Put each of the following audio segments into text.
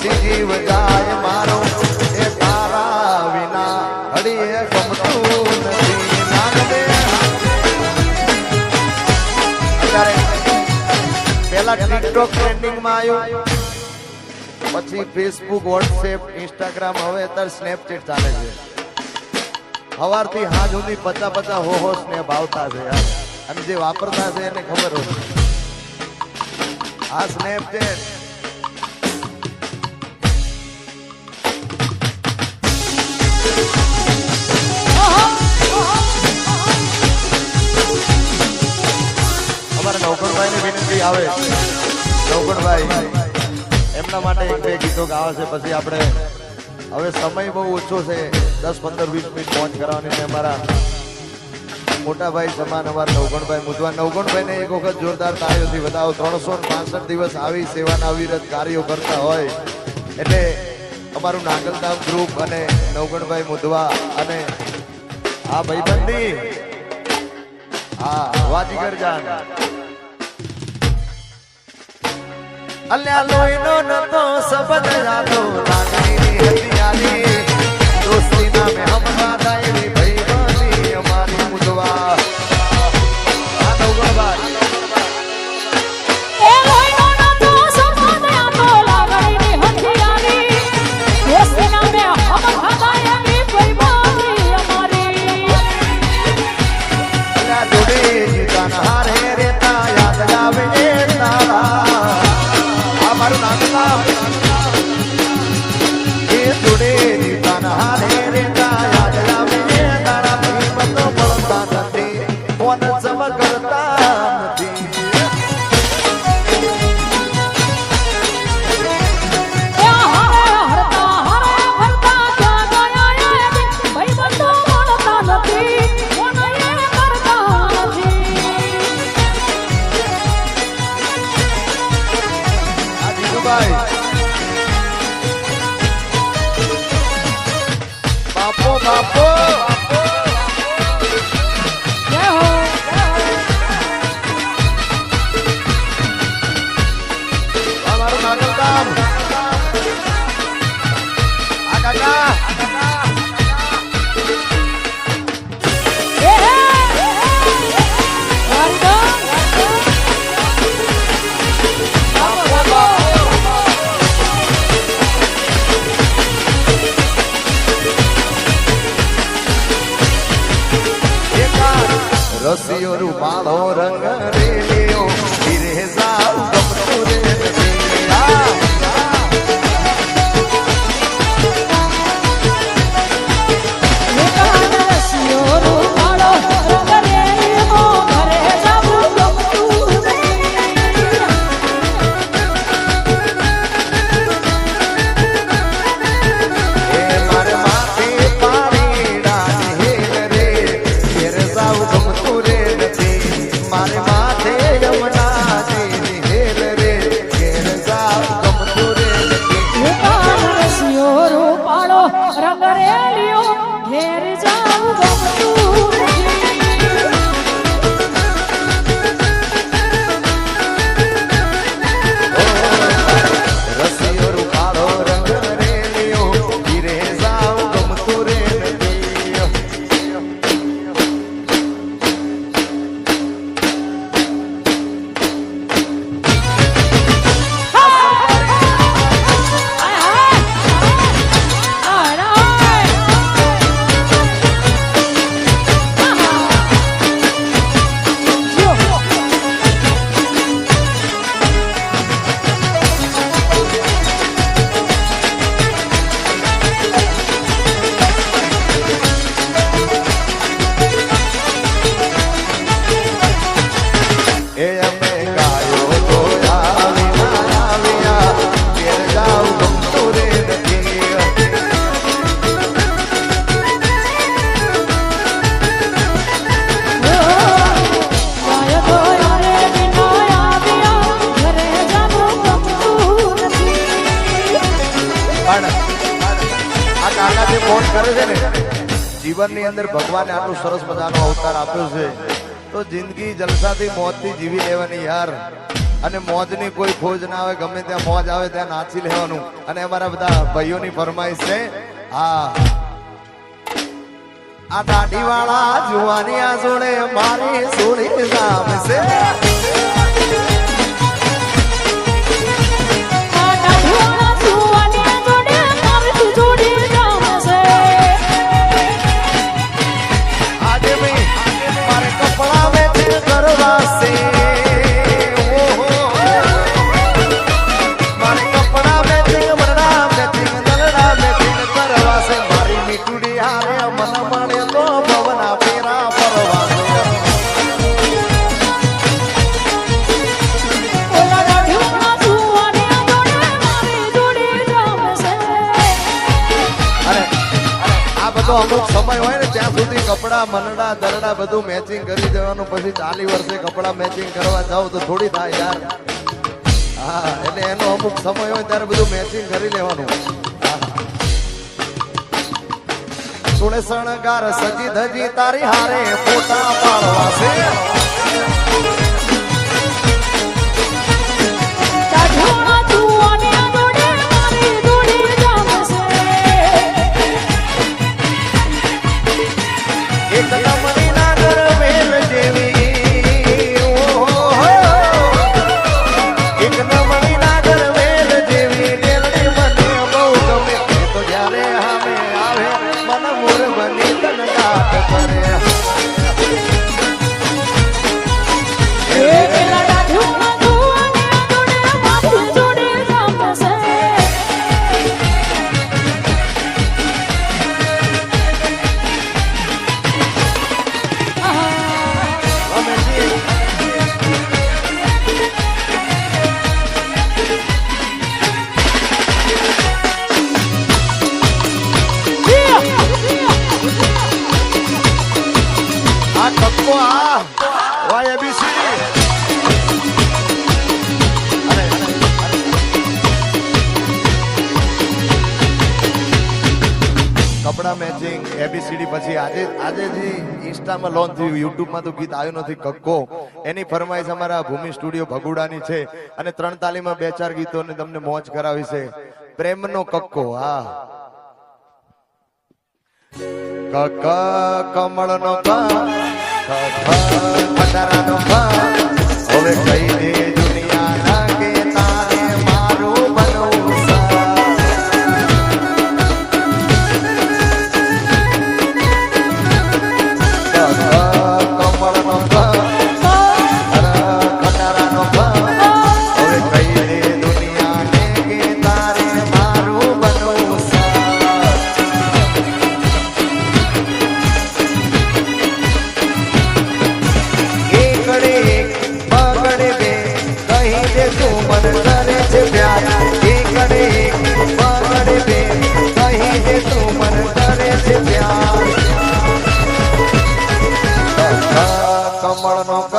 પછી જીવ જાય મારો એ તારા વિના ઘડીએ ગમતું નથી નાગદે અત્યારે પેલા ટિકટોક ટ્રેન્ડિંગ માં આવ્યું પછી ફેસબુક વોટ્સએપ ઇન્સ્ટાગ્રામ હવે અત્યારે સ્નેપચેટ ચાલે છે સવારથી હાજ સુધી 50 હો સ્નેપ આવતા છે યાર અને જે વાપરતા છે એને ખબર હોય આ સ્નેપચેટ અમારા નવગણભાઈ ની વિનંતી આવે નવગણભાઈ એમના માટે એક બે ગીતો ગાવા છે પછી આપણે હવે સમય બહુ ઓછો છે 10, 15, 20 મિનિટ પહોંચ કરવાની છે અમારા મોટા ભાઈ સમાન અમારા નવગણભાઈ મુદવા નવગણભાઈ ને એક વખત જોરદાર તાળીઓથી વધાવો 365 દિવસ આવી સેવાના અવિરત કાર્યો કરતા હોય એટલે અમારું નાગલધામ ગ્રુપ અને નવગણભાઈ મુદવા અને આ ભાઈબંધી હા વાજીગર જાન અલ્યા લોહીનો નતો સંબંધ જાતો લાગણીની હતિયારી દોસ્તી નામે હમણા દાયરી ભાઈબંધી અમારી મુદવા આ નવગણભાઈ એ લોહીનો નતો સંબંધ જાતો લાગણીની હતિયારી દોસ્તી નામે હમણા દાયરી ભાઈબંધી અમારી અલ્યા જોડે જીતાના હારે રેતા યાદ આવે એ તારા મારું નાગધામ એ જોડે જીતાના હારે રેતા યાદ આવે એ તારા ભીમતો મળતા નથી કોણ સમ કરતા નથી એ હારે હરતા હારે ફરતા ક્યાં ગયા એ ભાઈબંધો મળતા નથી કોણ એ કરતા નથી ભાઈ બાપો બાપો જય હો અમારું નાગલધામ આ કાકા એ વારદા રસિયો રૂપાળો રંગ રેલિયો ધીરે જાવ ગમતું રે મારે માથે પાણી ડાની હેલ રે ઘેર જાવ ગમતું રે નથી મારે માથે યમુના જી હેલ રે ઘેર જાવ ગમતું રે નથી રૂપાળો રંગ રેલિયો ઘેર જાવ ગમતું રસિયો રૂપાળો રંગ રેલિયો ધીરે જાવ ગમતું રે નથી એ અમે ગાયો તો આવ્યા ઘેર જાવ ગમતું રે નથી આ કાકા જે ફોન કરે છે ને જીવનની અંદર ભગવાને આટલું સરસ મજાનો અવતાર આપ્યો છે તો જિંદગી જલસાથી મોતથી જીવી લેવાની યાર અને મોજની કોઈ ખોજ ના આવે, ગમે ત્યાં મોજ આવે ત્યાં નાચી લેવાનું. અને અમારા બધા ભાઈઓની ફરમાઈશ છે, હા આ દાઢી વાળા જુવાની આ જોડે મારી સોળી નામ છે. આજે ભાઈ મારે કપડા મેચિંગ કરવા છે. મારે કપડા મેચિંગ બરડા મેચિંગ દરડા મેચિંગ કરવા છે. મારી મીઠુડી હારે મન મળે તો ભવના ફેરા ફરવા છે. અમુક સમય હોય ને ત્યાં સુધી કપડા મનડા દરડા બધું મેચિંગ કરી દેવાનું. પછી 40 વર્ષે કપડા મેચિંગ કરવા જાવ તો થોડી થાય યાર. હા એટલે એનો અમુક સમય હોય ત્યારે બધું મેચિંગ કરી લેવાનું. સુણે શણગાર સજી ધજી તારી હારે ફોટા પાડવા છે. કપડા મેચિંગ એબીસીડી પછી આજે જે ઇન્સ્ટામાં લોન્ચ થયું, યુટ્યુબમાં તો ગીત આવ્યું નથી, કક્કો, એની ફરમાઈશ અમારા ભૂમિ સ્ટુડિયો ભગુડાની છે. અને 3 તાલીમાં 2-4 ગીતોને તમને મોજ કરાવી છે. પ્રેમનો કક્કો. હા કક કમળનો ક ખટારાનો ક હવે કઈ દે દુનિયા ના કે તારે મારું બનવું છે. કમળનો ક ખટારાનો ક હવે કઈ દે દુનિયા ને કે તારે મારું બનવું છે. કમળનો ક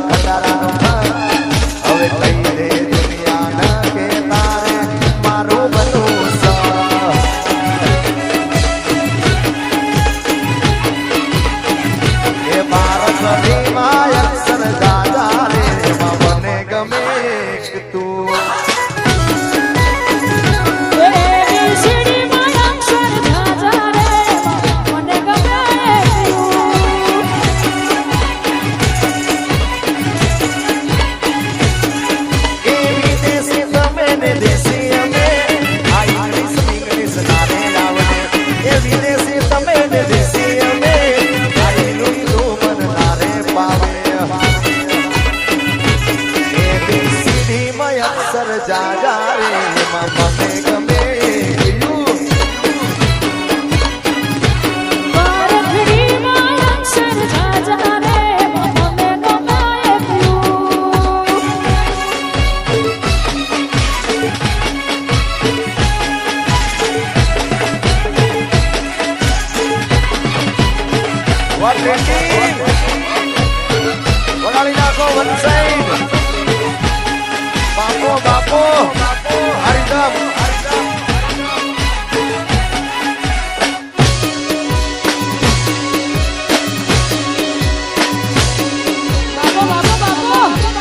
ખટારાનો ક હવે કઈ દે દુનિયા ના કે તારે મારું બનવું છે. એ ભારતની માય અક્ષર દાદા રે મને ગમે તું. જાજા રે મને ગમે ભારતની માય અક્ષર જાજા રે મને ગમે વગાડી નાખો વન સાઈડ. બાપો હરિદમ બાપો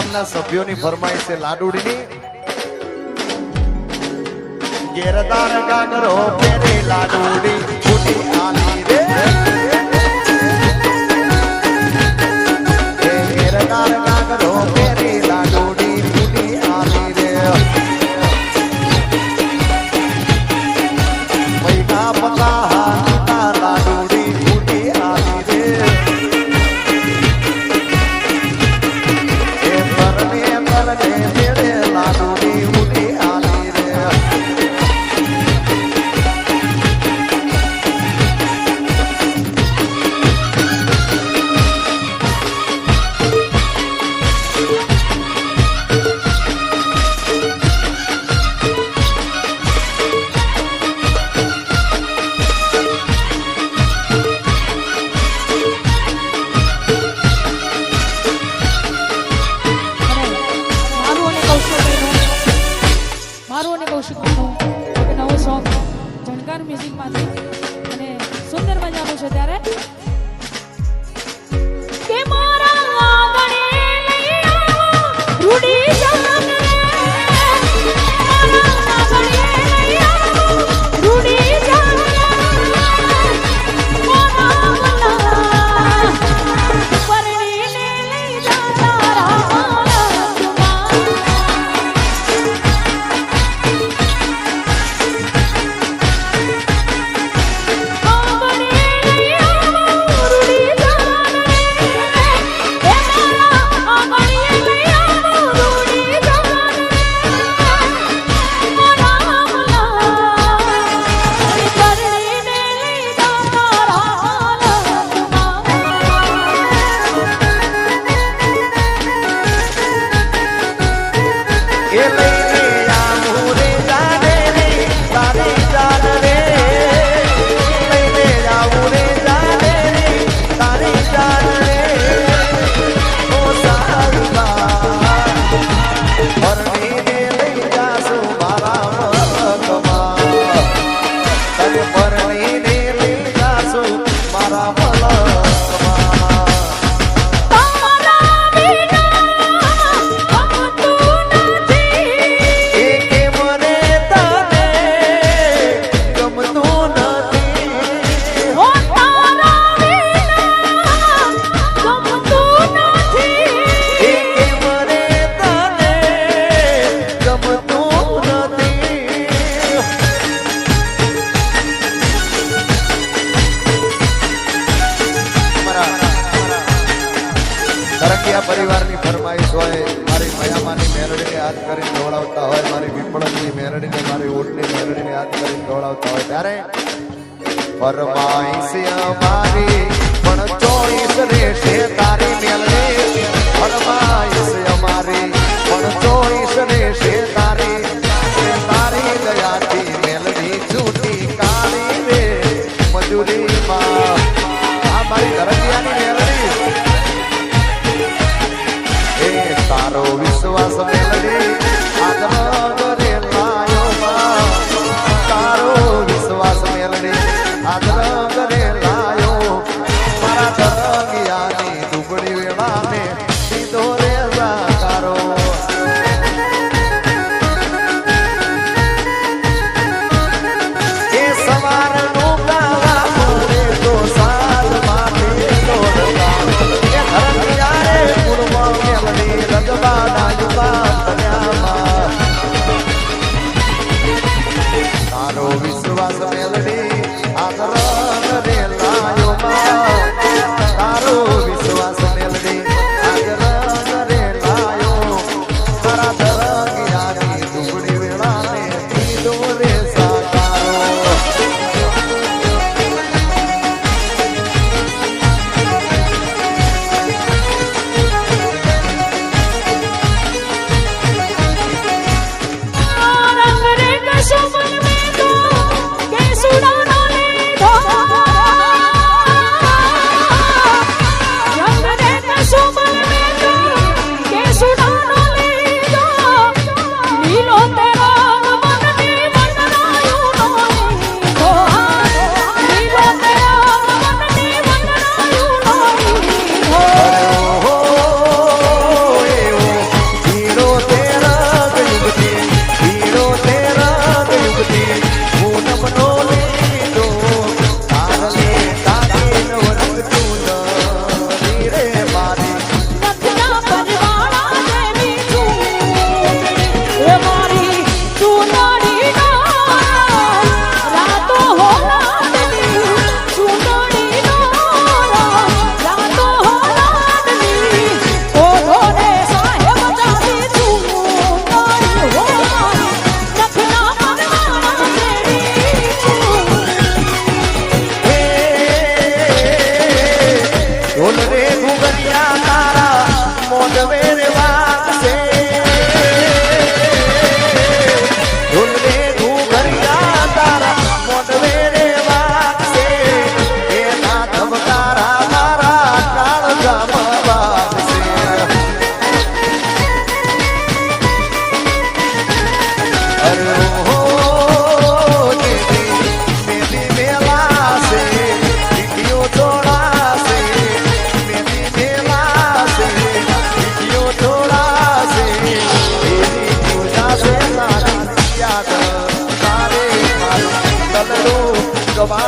ગામના સભ્યોની ફરમાઈશ છે લાડુડીની. ઘેરદાર ગાગરો પેરે લાડુડી ફૂટી આલી રે. ઘેરદાર ગાગરો પેરે લાડુડી ફૂટી આલી રે. મૈના પતા હાથના લાડુડી ફૂટી આલી રે. એ પરને મેળે લાડુડી ફૂટી આલી રે. મારું અને કૌશિકભાઈનું એક નવો સોંગ જણકાર મ્યુઝિકમાંથી અને સુંદર મજાનું છે ત્યારે કે મારા આંગણે લઈ આવો રૂડી જાન રે. મારા આંગણે લઈ આવો રૂડી જાન રે. મોના મના પરણીને લઈ જા તારા પરિવારની ફરમાઈશ હોય, મારી મયામાની મેરડીને યાદ કરીને દોડાવતા હોય, મારી વિપળની મેરડીને, મારી ઓટની મેરડીને યાદ કરીને દોડાવતા હોય ત્યારે ફરમાઈશ અમારી પણ ચોઈસ રહેશે તારી મેલડી. ફરમાઈશ અમારી પણ ચોઈસ રહેશે તારી. તારી દયાથી મેલડી છૂટી કાળી રે મજૂરીમાં. આ મારી ધરતિયાની મેલડી. તારો વિશ્વાસ મેલડી આદરંગ રે લાયો. તારો વિશ્વાસ મેલડી આદરંગ રે લાયો. મારા ધરંગિયાની ડુબડી વેળાને સીધો રે સાકારો. એ સવારનું ગાવાનું રે તો સાલ માટે દોડતા. એ ધરંગિયા રે પૂર્વ મેલડી તારો વિશ્વાસ મેલડી આદરંગ રે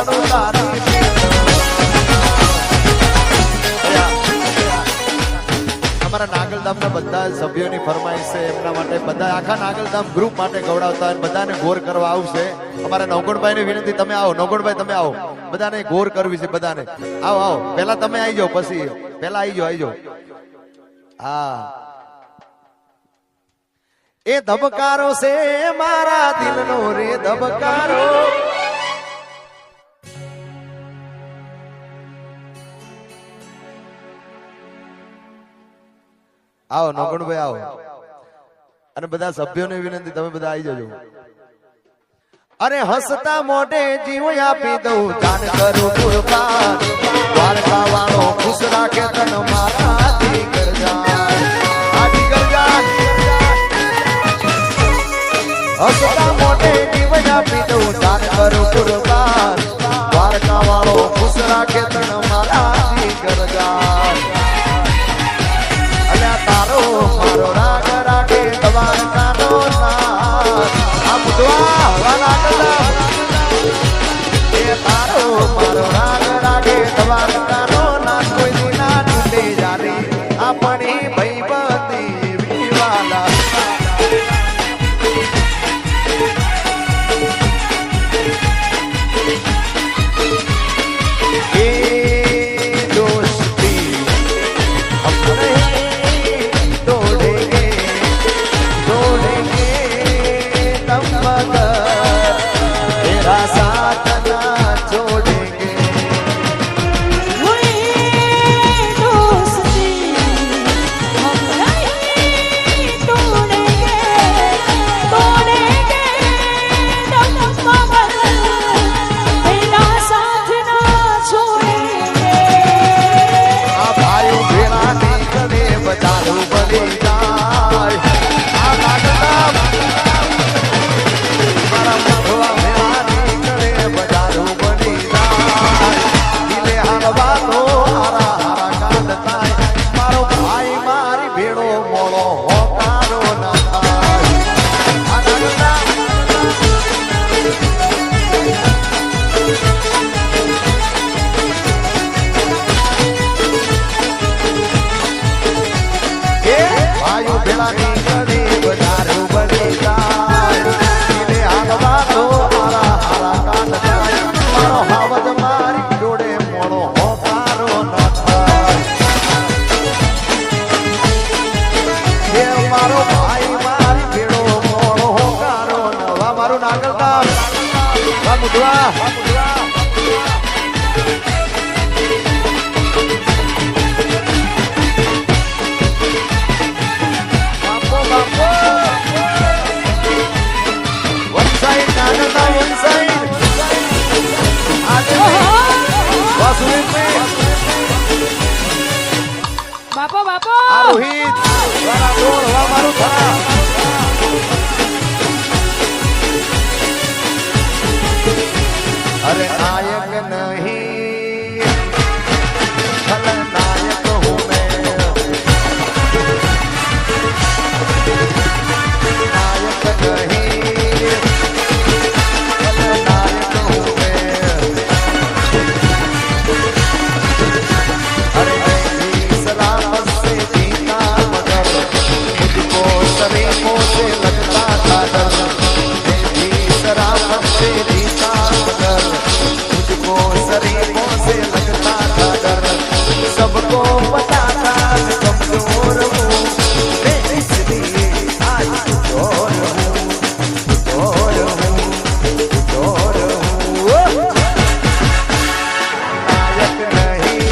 જવાનું તારી અમારા નાગલધામના બધા સભ્યોની ફરમાઈશ છે એમના માટે બધા આખા નાગલધામ ગ્રુપ માટે ગવડાવતા હોય બધાને ગોર કરવા આવશે અમારા નવગણભાઈ ની વિનંતી તમે આવો નવગણભાઈ તમે આવો બધાને ગોર કરવી છે બધાને આવો આવો પહેલા તમે આવી જાઓ પછી પહેલા આવી જાઓ હા એ ધબકારો છે મારા દિલનો રે ધબકારો આવો નવગણભાઈ આવો અને બધા સભ્યોને વિનંતી તમે બધા આવી જજો અરે હસતા મોઢે જીવ આપી દઉં જાન કરું કુરબાન દ્વારકા વાળો ખુશ રાખે તન મારા દીકર જાન આ દીકર જાન હસતા મોઢે જીવ આપી દઉં જાન કરું કુરબાન દ્વારકા વાળો ખુશ રાખે તન મારા દીકર જાન તારો મારો રાગ રાગે દ્વારકાનો નાથ આ બુધવા વાલા કલા એ તારો મારો રાગ રાગે દ્વારકાનો નાથ કોઈ દિના તૂટે જાને આપણી ભઈબંધી વિવાલા એ દોસ્તી હમને બાપો બાપો રોહિત વાળા દોડ વા મારું થરા અરે નાયક નહીં ખલનાયક હું મેં નાયક નહીં ખલનાયક હું મેં અરે सलामत से जीता मगर मुझको सलीमों से लगता था डर मैं भी सलामत से जीता मगर मुझको सलीमों से लगता था डर सबको पता था मैं कमजोर हूँ मैं इसलिए आज कठोर हूँ कठोर हूँ कठोर हूँ नायक नहीं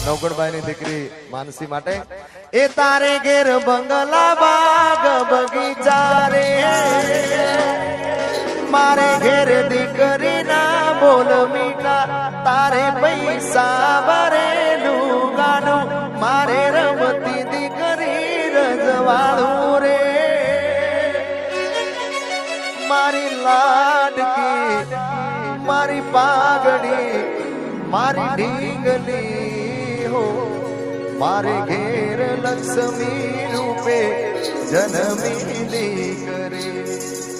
નવગણભાઈ ની દીકરી માનસી માટે એ તારે ઘેર બંગલા બાગ બગીચા રે મારે ઘેર દીકરી ના બોલ મીઠા તારે પૈસા ભરેલું ગાનું મારે રમતી દીકરી રજવાડું રે મારી લાડકી મારી પાઘડી મારી ઢીંગલી હો મારે ઘેર લક્ષ્મી રૂપે જન્મી દીકરી